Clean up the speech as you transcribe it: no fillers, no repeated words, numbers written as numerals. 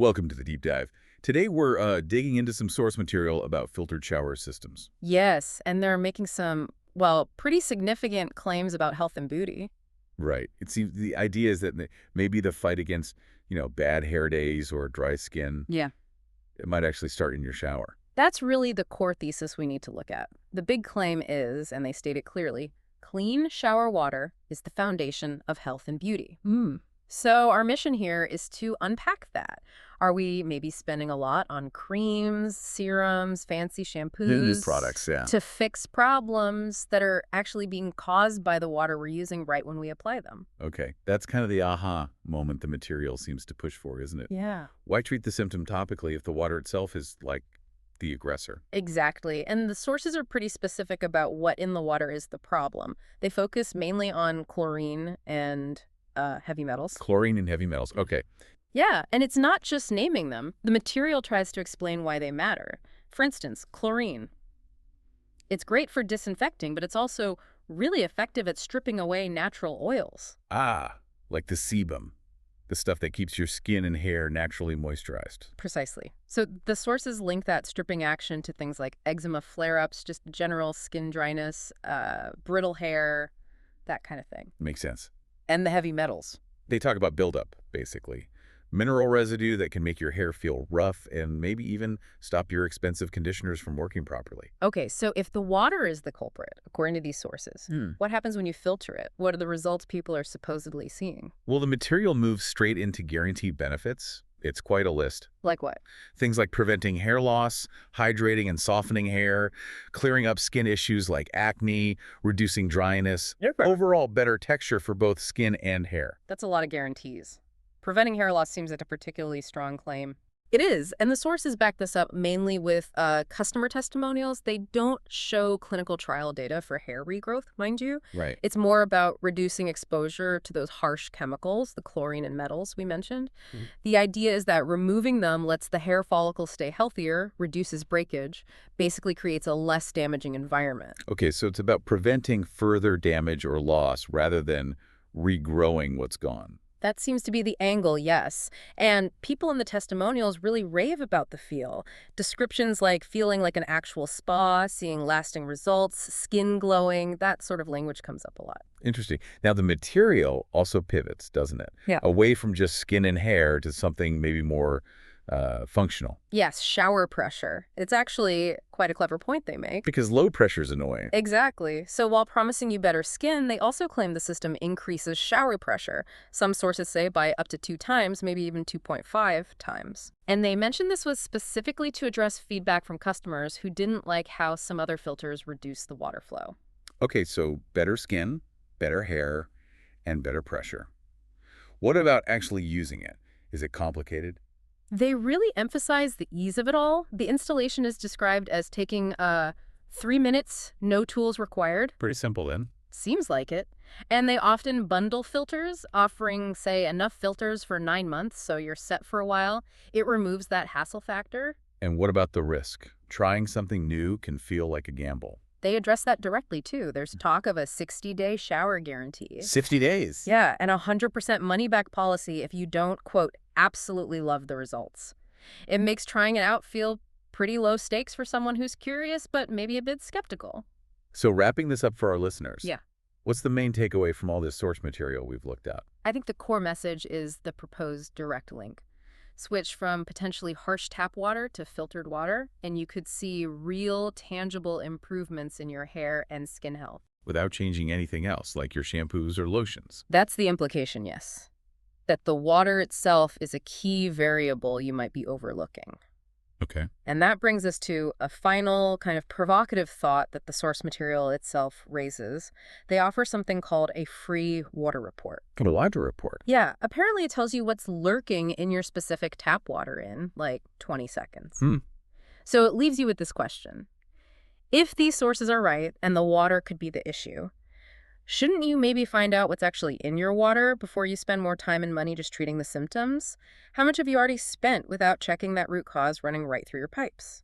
Welcome to the deep dive. Today we're digging into some source material about filtered shower systems. Yes, and they're making some, well, pretty significant claims about health and beauty. Right. It seems the idea is that maybe the fight against, bad hair days or dry skin, Yeah. it might actually start in your shower. That's really the core thesis we need to look at. The big claim is, and they state it clearly, clean shower water is the foundation of health and beauty. So our mission here is to unpack that. Are we maybe spending a lot on creams, serums, fancy These shampoos products, yeah. to fix problems that are actually being caused by the water we're using right when we apply them? Okay. That's kind of the aha moment the material seems to push for, isn't it? Yeah. Why treat the symptom topically if the water itself is like the aggressor? Exactly. And the sources are pretty specific about what in the water is the problem. They focus mainly on chlorine and heavy metals. Chlorine and heavy metals. Okay. Yeah, and it's not just naming them. The material tries to explain why they matter. For instance, chlorine. It's great for disinfecting, but it's also really effective at stripping away natural oils. Ah, like the sebum, the stuff that keeps your skin and hair naturally moisturized. Precisely. So the sources link that stripping action to things like eczema flare-ups, just general skin dryness, brittle hair, that kind of thing. Makes sense. And the heavy metals. They talk about buildup, basically. Mineral residue that can make your hair feel rough and maybe even stop your expensive conditioners from working properly. Okay, so if the water is the culprit, according to these sources, what happens when you filter it? What are the results people are supposedly seeing? Well, the material moves straight into guaranteed benefits. It's quite a list. Like what? Things like preventing hair loss, hydrating and softening hair, clearing up skin issues like acne, reducing dryness, overall better texture for both skin and hair. That's a lot of guarantees. Preventing hair loss seems like a particularly strong claim. It is, and the sources back this up mainly with customer testimonials. They don't show clinical trial data for hair regrowth, mind you. Right. It's more about reducing exposure to those harsh chemicals, the chlorine and metals we mentioned. The idea is that removing them lets the hair follicle stay healthier, reduces breakage, basically creates a less damaging environment. Okay, so it's about preventing further damage or loss rather than regrowing what's gone. That seems to be the angle, yes. And people in the testimonials really rave about the feel. Descriptions like feeling like an actual spa, seeing lasting results, skin glowing, that sort of language comes up a lot. Interesting. Now, the material also pivots, doesn't it? Yeah. Away from just skin and hair to something maybe more functional. Yes, shower pressure. It's actually quite a clever point they make. Because low pressure is annoying. Exactly. So while promising you better skin, they also claim the system increases shower pressure. Some sources say by up to 2 times, maybe even 2.5 times. And they mentioned this was specifically to address feedback from customers who didn't like how some other filters reduce the water flow. Okay, so better skin, better hair, and better pressure. What about actually using it? Is it complicated? They really emphasize the ease of it all. The installation is described as taking 3 minutes, no tools required. Pretty simple then. Seems like it. And they often bundle filters, offering, say, enough filters for 9 months so you're set for a while. It removes that hassle factor. And what about the risk? Trying something new can feel like a gamble. They address that directly, too. There's talk of a 60-day shower guarantee. 60 days? Yeah, and a 100% money-back policy if you don't, quote, absolutely love the results. It makes trying it out feel pretty low stakes for someone who's curious but maybe a bit skeptical. So wrapping this up for our listeners. Yeah. What's the main takeaway from all this source material we've looked at? I think the core message is the proposed direct link. Switch from potentially harsh tap water to filtered water, and you could see real, tangible improvements in your hair and skin health. Without changing anything else, like your shampoos or lotions. That's the implication, yes. That the water itself is a key variable you might be overlooking. Okay. And that brings us to a final kind of provocative thought that the source material itself raises. They offer something called a free water report. A water report. Yeah, apparently it tells you what's lurking in your specific tap water in, like, 20 seconds. So it leaves you with this question. If these sources are right and the water could be the issue, shouldn't you maybe find out what's actually in your water before you spend more time and money just treating the symptoms? How much have you already spent without checking that root cause running right through your pipes?